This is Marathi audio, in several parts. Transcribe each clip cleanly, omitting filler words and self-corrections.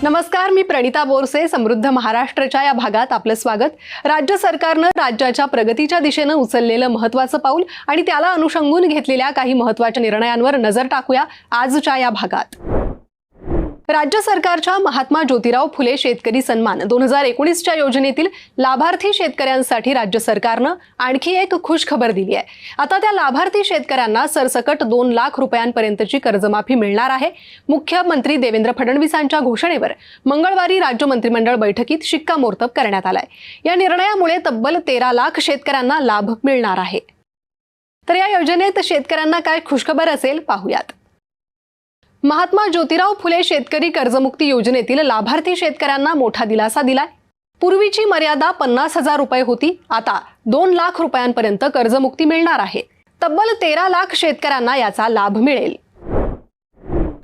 नमस्कार, मी प्रणिता बोरसे. समृद्ध महाराष्ट्राच्या या भागात आपलं स्वागत. राज्य सरकारनं राज्याच्या प्रगतीच्या दिशेनं उचललेलं महत्त्वाचं पाऊल आणि त्याला अनुषंगून घेतलेल्या काही महत्त्वाच्या निर्णयांवर नजर टाकूया आजच्या या भागात. राज्य सरकारच्या महात्मा ज्योतिराव फुले शेतकरी सन्मान 2019च्या योजनेतील लाभार्थी शेतकऱ्यांसाठी राज्य सरकारनं आणखी एक खुश खबर दिली आहे. आता त्या लाभार्थी शेतकऱ्यांना सरसकट 2 लाख रुपयांपर्यंतची कर्जमाफी मिळणार आहे. मुख्यमंत्री देवेंद्र फडणवीसांच्या घोषणेवर मंगळवारी राज्य मंत्रिमंडळ बैठकीत शिक्कामोर्तब करण्यात आलाय. या निर्णयामुळे तब्बल 13 लाख शेतकऱ्यांना लाभ मिळणार आहे. तर या योजनेत शेतकऱ्यांना काय खुशखबर असेल पाहूयात. महात्मा ज्योतिराव फुले शेतकरी कर्जमुक्ती योजनेतील लाभार्थी शेतकऱ्यांना मोठा दिलासा दिलाय. पूर्वीची मर्यादा 50,000 रुपये होती. आता 2 लाख रुपयांपर्यंत कर्जमुक्ती मिळणार आहे. तब्बल 13 लाख शेतकऱ्यांना याचा लाभ मिळेल.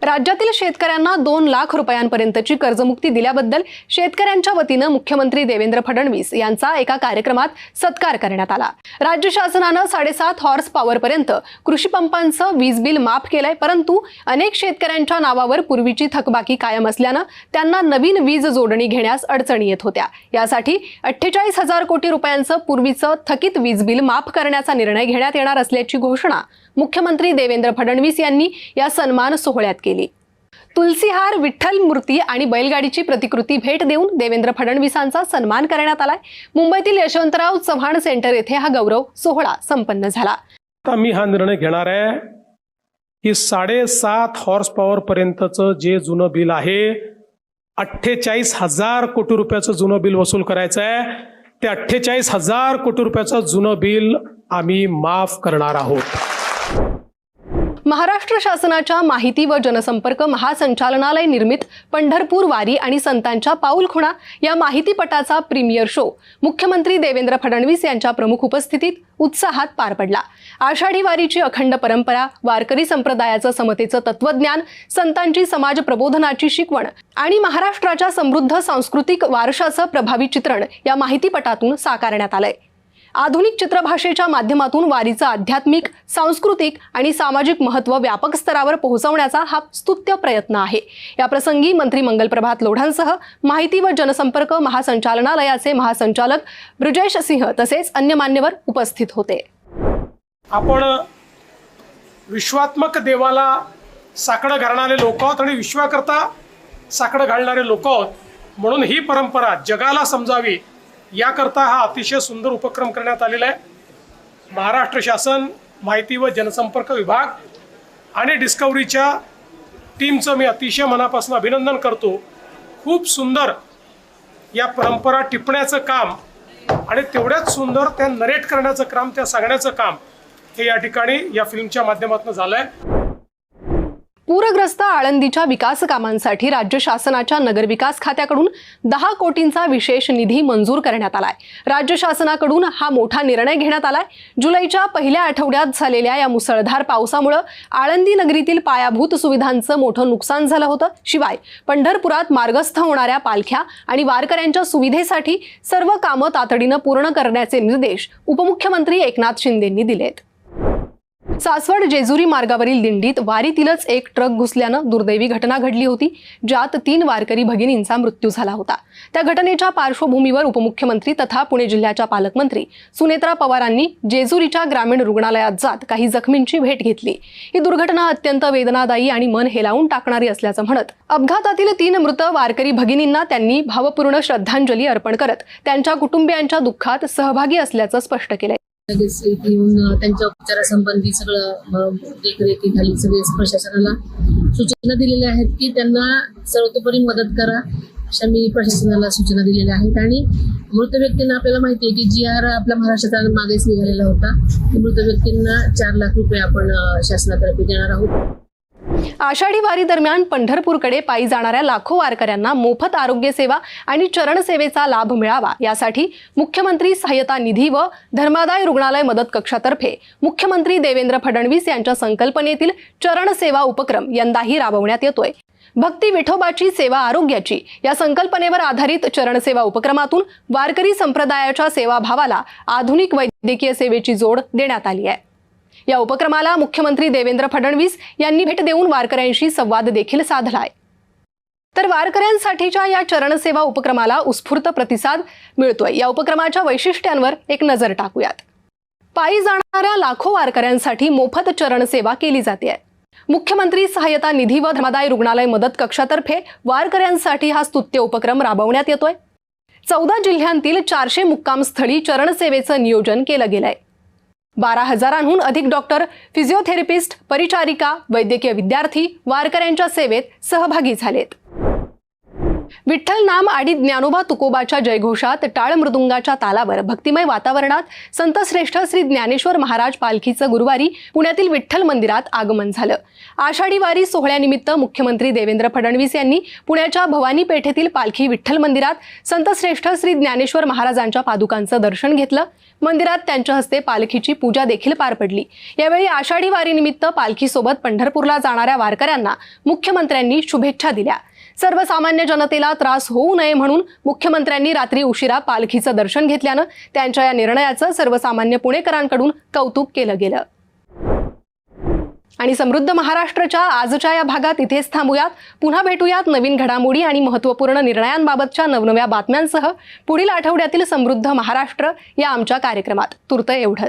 राज्यातील शेतकऱ्यांना 2 लाख रुपयांपर्यंतची कर्जमुक्ती दिल्याबद्दल शेतकऱ्यांच्या वतीनं मुख्यमंत्री देवेंद्र फडणवीस यांचा एका कार्यक्रमात सत्कार करण्यात आला. राज्य शासनानं 7.5 हॉर्स पॉवर पर्यंत कृषी पंपांचं वीज बिल माफ केलंय, परंतु अनेक शेतकऱ्यांच्या नावावर पूर्वीची थकबाकी कायम असल्यानं त्यांना नवीन वीज जोडणी घेण्यास अडचणी येत होत्या. यासाठी 48,000 कोटी रुपयांचं पूर्वीचं थकीत वीज बिल माफ करण्याचा निर्णय घेण्यात येणार असल्याची घोषणा मुख्यमंत्री देवेंद्र फडणवीस यांनी या सन्मान सोहळ्यात केली. तुलसीहार, विठ्ठल मूर्ती आणि बैलगाडीची प्रतिकृती भेट देऊन देवेंद्र फडणवीसांचा सन्मान करण्यात आलाय. मुंबईतील यशवंतराव चव्हाण सेंटर येथे हा गौरव सोहळा संपन्न झाला. आता मी हा निर्णय घेणार आहे की 7.5 हॉर्स पॉवर पर्यंतचं जे जुनं बिल आहे 48,000 कोटी रुपयाचं जुनं बिल वसूल करायचं आहे. ते 48,000 कोटी रुपयाचं जुनं बिल आम्ही माफ करणार आहोत. महाराष्ट्र शासनाच्या माहिती व जनसंपर्क महासंचालनालय निर्मित पंढरपूर वारी आणि संतांच्या पाऊलखुणा या माहितीपटाचा प्रीमियर शो मुख्यमंत्री देवेंद्र फडणवीस यांच्या प्रमुख उपस्थितीत उत्साहात पार पडला. आषाढी वारीची अखंड परंपरा, वारकरी संप्रदायाचं समतेचं तत्वज्ञान, संतांची समाज प्रबोधनाची शिकवण आणि महाराष्ट्राच्या समृद्ध सांस्कृतिक वारशाचं प्रभावी चित्रण या माहितीपटातून साकारण्यात आलंय. आधुनिक चित्रभाषेच्या माध्यमातून वारीचं आध्यात्मिक, सांस्कृतिक आणि सामाजिक महत्त्व व्यापक स्तरावर पोहोचवण्याचा हा स्तुत्य प्रयत्न आहे. या प्रसंगी मंत्री मंगलप्रभात लोढांसह माहिती व जनसंपर्क महासंचालनालयाचे महासंचालक ब्रिजेश सिंह तसेच अन्य मान्यवर उपस्थित होते. आपण विश्वात्मक देवाला साकडं घालणारे लोक आहोत आणि विश्वाकरता साकडं घालणारे लोक आहोत, म्हणून ही परंपरा जगाला समजावी याकरता हा अतिशय सुंदर उपक्रम करण्यात आलेला आहे. महाराष्ट्र शासन, माहिती व जनसंपर्क विभाग आणि डिस्कव्हरीच्या टीमचं मी अतिशय मनापासून अभिनंदन करतो. खूप सुंदर या परंपरा टिपण्याचं काम आणि तेवढ्याच सुंदर त्या नरेट करण्याचं काम, त्या सांगण्याचं काम हे या ठिकाणी या फिल्मच्या माध्यमातून झालं आहे. पूरग्रस्त आळंदीच्या विकास कामांसाठी राज्य शासनाच्या नगरविकास खात्याकडून 10 कोटींचा विशेष निधी मंजूर करण्यात आलाय. राज्य शासनाकडून हा मोठा निर्णय घेण्यात आलाय. जुलैच्या पहिल्या आठवड्यात झालेल्या या मुसळधार पावसामुळे आळंदी नगरीतील पायाभूत सुविधांचं मोठं नुकसान झालं होतं. शिवाय पंढरपुरात मार्गस्थ होणाऱ्या पालख्या आणि वारकऱ्यांच्या सुविधेसाठी सर्व कामं तातडीनं पूर्ण करण्याचे निर्देश उपमुख्यमंत्री एकनाथ शिंदेंनी दिलेत. सासवड जेजुरी मार्गावरील दिंडीत वारीतीलच एक ट्रक घुसल्यानं दुर्दैवी घटना घडली होती, ज्यात 3 वारकरी भगिनींचा मृत्यू झाला होता. त्या घटनेच्या पार्श्वभूमीवर उपमुख्यमंत्री तथा पुणे जिल्ह्याच्या पालकमंत्री सुनेत्रा पवारांनी जेजुरीच्या ग्रामीण रुग्णालयात जात काही जखमींची भेट घेतली. ही दुर्घटना अत्यंत वेदनादायी आणि मन हेलावून टाकणारी असल्याचं म्हणत अपघातातील 3 मृत वारकरी भगिनींना त्यांनी भावपूर्ण श्रद्धांजली अर्पण करत त्यांच्या कुटुंबियांच्या दुःखात सहभागी असल्याचं स्पष्ट केलंय. लगेच येऊन त्यांच्या उपचारासंबंधी सगळं देखरेखीखाली सगळे प्रशासनाला सूचना दिलेल्या आहेत की त्यांना सर्वतोपरी मदत करा, अशा मी प्रशासनाला सूचना दिलेल्या आहेत. आणि मृत व्यक्तींना आपल्याला माहिती आहे की GR आपल्या महाराष्ट्रात मागेच निघालेला होता. मृत व्यक्तींना 4 लाख रुपये आपण शासनातर्फे देणार आहोत. आषाढी वारी दरम्यान पंढरपूरकडे पायी जाणाऱ्या लाखो वारकऱ्यांना मोफत आरोग्य सेवा आणि चरण सेवेचा लाभ मिळावा यासाठी मुख्यमंत्री सहाय्यता निधी व धर्मादाय रुग्णालय मदत कक्षातर्फे मुख्यमंत्री देवेंद्र फडणवीस यांच्या संकल्पनेतील चरण सेवा उपक्रम यंदाही राबवण्यात येतोय. भक्ती विठोबाची सेवा आरोग्याची या संकल्पनेवर आधारित चरण सेवा उपक्रमातून वारकरी संप्रदायाच्या सेवाभावाला आधुनिक वैद्यकीय सेवेची जोड देण्यात आली आहे. या उपक्रमाला मुख्यमंत्री देवेंद्र फडणवीस यांनी भेट देऊन वारकऱ्यांशी संवाद देखील साधलाय. तर वारकऱ्यांसाठीच्या या चरणसेवा उपक्रमाला उत्स्फूर्त प्रतिसाद मिळतोय. या उपक्रमाच्या वैशिष्ट्यांवर एक नजर टाकूयात. पायी जाणाऱ्या लाखो वारकऱ्यांसाठी मोफत चरणसेवा केली जाते. मुख्यमंत्री सहाय्यता निधी व धर्मादाय रुग्णालय मदत कक्षातर्फे वारकऱ्यांसाठी हा स्तुत्य उपक्रम राबवण्यात येतोय. 14 जिल्ह्यांतील 400 मुक्कामस्थळी चरणसेवेचं नियोजन केलं गेलंय. 12,000हून अधिक डॉक्टर, फिजिओथेरपिस्ट, परिचारिका, वैद्यकीय विद्यार्थी वारकऱ्यांच्या सेवेत सहभागी झालेत. विठ्ठल नाम आणि ज्ञानोबा तुकोबाच्या जयघोषात टाळ मृदुंगाच्या तालावर भक्तिमय वातावरणात संतश्रेष्ठ श्री ज्ञानेश्वर महाराज पालखीचं गुरुवारी पुण्यातील विठ्ठल मंदिरात आगमन झालं. आषाढी वारी सोहळ्यानिमित्त मुख्यमंत्री देवेंद्र फडणवीस यांनी पुण्याच्या भवानी पेठेतील पालखी विठ्ठल मंदिरात संतश्रेष्ठ श्री ज्ञानेश्वर महाराजांच्या पादुकांचं दर्शन घेतलं. मंदिरात त्यांच्या हस्ते पालखीची पूजा देखील पार पडली. यावेळी आषाढी वारीनिमित्त पालखीसोबत पंढरपूरला जाणाऱ्या वारकऱ्यांना मुख्यमंत्र्यांनी शुभेच्छा दिल्या. सर्वसामान्य जनतेला त्रास होऊ नये म्हणून मुख्यमंत्र्यांनी रात्री उशिरा पालखीचं दर्शन घेतल्यानं त्यांच्या या निर्णयाचं सर्वसामान्य पुणेकरांकडून कौतुक केलं गेलं. आणि समृद्ध महाराष्ट्राच्या आजच्या या भागात इथेच थांबूयात. पुन्हा भेटूयात नवीन घडामोडी आणि महत्त्वपूर्ण निर्णयांबाबतच्या नवनव्या बातम्यांसह पुढील आठवड्यातील समृद्ध महाराष्ट्र या आमच्या कार्यक्रमात. तूर्त एवढंच.